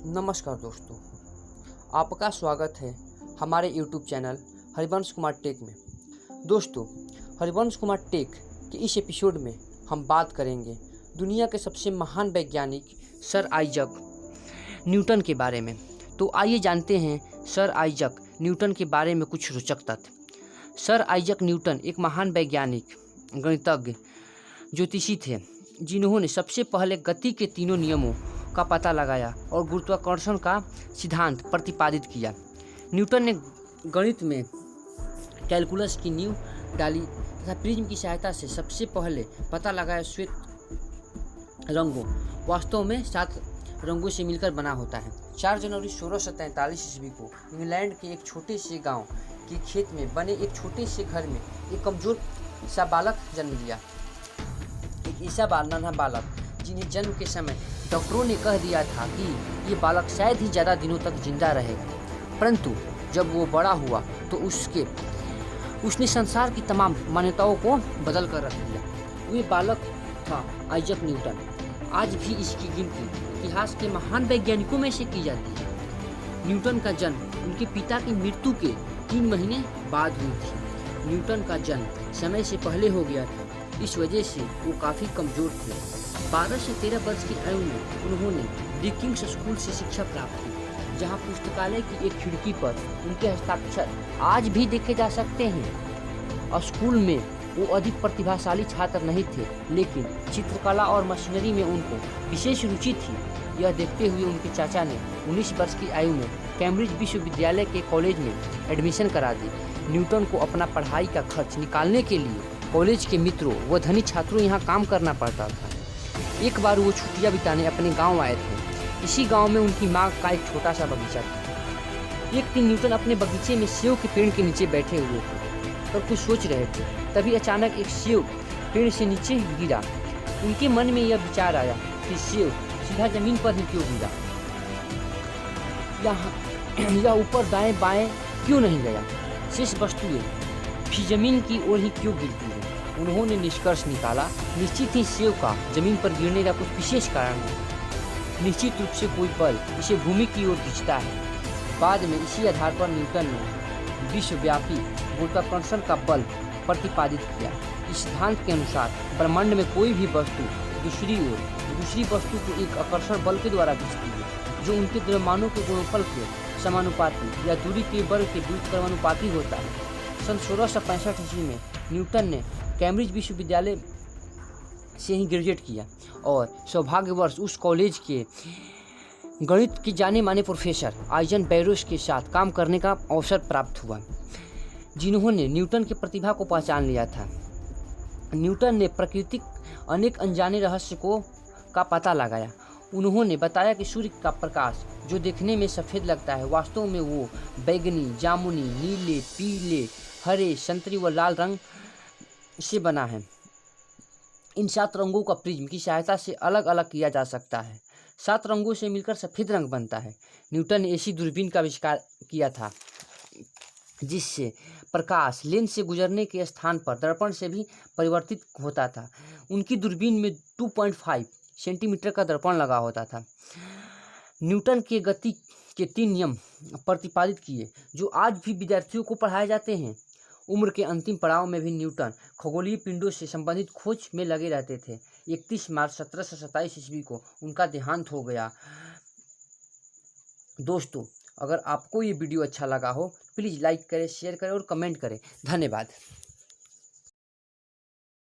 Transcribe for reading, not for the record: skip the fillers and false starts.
नमस्कार दोस्तों, आपका स्वागत है हमारे YouTube channel Harivansh Kumar tech में। दोस्तों, हरिवंश कुमार टेक के इस एपिसोड में हम बात करेंगे दुनिया के सबसे महान वैज्ञानिक सर आइजक न्यूटन के बारे में। तो आइए जानते हैं सर आइजक न्यूटन के बारे में कुछ रोचक तथ्य। सर आइजक न्यूटन एक महान वैज्ञानिक, गणितज्ञ, ज्योतिषी थे जिन्होंने सबसे पहले गति के तीनों नियमों का पता लगाया और गुरुत्वाकर्षण का सिद्धांत प्रतिपादित किया। न्यूटन ने गणित में कैलकुलस की नींव डाली तथा प्रिज्म की सहायता से सबसे पहले पता लगाया श्वेत रंगों वास्तव में 7 रंगों से मिलकर बना होता है। 4 जनवरी 1643 ईस्वी को इंग्लैंड के एक छोटे से गांव के खेत में बने एक छोटे से घर में एक कमजोर सा बालक जन्म लिया। एक ऐसा नन्हा बालक जिन्हें जन्म के समय डॉक्टरों ने कह दिया था कि ये बालक शायद ही ज़्यादा दिनों तक जिंदा रहेगा, परंतु जब वो बड़ा हुआ तो उसने संसार की तमाम मान्यताओं को बदल कर रख दिया। वो बालक था आइजक न्यूटन। आज भी इसकी गिनती इतिहास के महान वैज्ञानिकों में से की जाती है। न्यूटन का जन्म उनके पिता की मृत्यु के 3 महीने बाद हुई थी। न्यूटन का जन्म समय से पहले हो गया था, इस वजह से वो काफ़ी कमज़ोर थे। 12 से 13 वर्ष की आयु में उन्होंने ब्रिकिंग्स स्कूल से शिक्षा प्राप्त की, जहां पुस्तकालय की एक खिड़की पर उनके हस्ताक्षर आज भी देखे जा सकते हैं। स्कूल में वो अधिक प्रतिभाशाली छात्र नहीं थे, लेकिन चित्रकला और मशीनरी में उनको विशेष रुचि थी। यह देखते हुए उनके चाचा ने 19 वर्ष की आयु में कैम्ब्रिज विश्वविद्यालय के कॉलेज में एडमिशन करा दी। न्यूटन को अपना पढ़ाई का खर्च निकालने के लिए कॉलेज के मित्रों व धनी छात्रों यहाँ काम करना पड़ता था। एक बार वो छुट्टियां बिताने अपने गांव आए थे। इसी गांव में उनकी माँ का एक छोटा सा बगीचा था। एक दिन न्यूटन अपने बगीचे में सेव के पेड़ के नीचे बैठे हुए थे और कुछ सोच रहे थे। तभी अचानक एक सेव पेड़ से नीचे गिरा। उनके मन में यह विचार आया कि सेव सीधा जमीन पर ही क्यों गिरा, यह ऊपर दाएं बाएं क्यों नहीं गया, शेष वस्तुएं भी जमीन की ओर ही क्यों गिरती है। उन्होंने निष्कर्ष निकाला, निश्चित ही सेव का जमीन पर गिरने का कुछ विशेष कारण है। निश्चित रूप से कोई बल इसे भूमि की ओर खींचता है। बाद में इसी आधार पर न्यूटन ने विश्वव्यापी गुरुत्वाकर्षण का बल प्रतिपादित किया। इस सिद्धांत के अनुसार ब्रह्मांड में कोई भी वस्तु दूसरी वस्तु को एक आकर्षण बल के द्वारा खींचती है, जो उनके द्रव्यमानों के गुणनफल के समानुपाती या दूरी के वर्ग के व्युत्क्रमानुपाती होता है। सन 1665 ईस्वी में न्यूटन ने कैम्ब्रिज विश्वविद्यालय से ही ग्रेजुएट किया और सौभाग्यवश उस कॉलेज के गणित के जाने माने प्रोफेसर आइजन बैरोस के साथ काम करने का अवसर प्राप्त हुआ, जिन्होंने न्यूटन की प्रतिभा को पहचान लिया था। न्यूटन ने प्राकृतिक अनेक अनजाने रहस्य का पता लगाया। उन्होंने बताया कि सूर्य का प्रकाश जो देखने में सफ़ेद लगता है, वास्तव में वो बैंगनी, जामुनी, नीले, पीले, हरे, संतरी व लाल रंग से बना है। इन 7 रंगों का प्रिज्म की सहायता से अलग अलग किया जा सकता है। 7 रंगों से मिलकर सफ़ेद रंग बनता है। न्यूटन ने ऐसी दूरबीन का आविष्कार किया था जिससे प्रकाश लेंस से गुजरने के स्थान पर दर्पण से भी परिवर्तित होता था। उनकी दूरबीन में 2.5 सेंटीमीटर का दर्पण लगा होता था। न्यूटन के गति के 3 नियम प्रतिपादित किए, जो आज भी विद्यार्थियों को पढ़ाए जाते हैं। उम्र के अंतिम पड़ाव में भी न्यूटन खगोलीय पिंडों से संबंधित खोज में लगे रहते थे। 31 मार्च 1727 ईस्वी को उनका देहांत हो गया। दोस्तों, अगर आपको ये वीडियो अच्छा लगा हो, प्लीज़ लाइक करें, शेयर करें और कमेंट करें। धन्यवाद।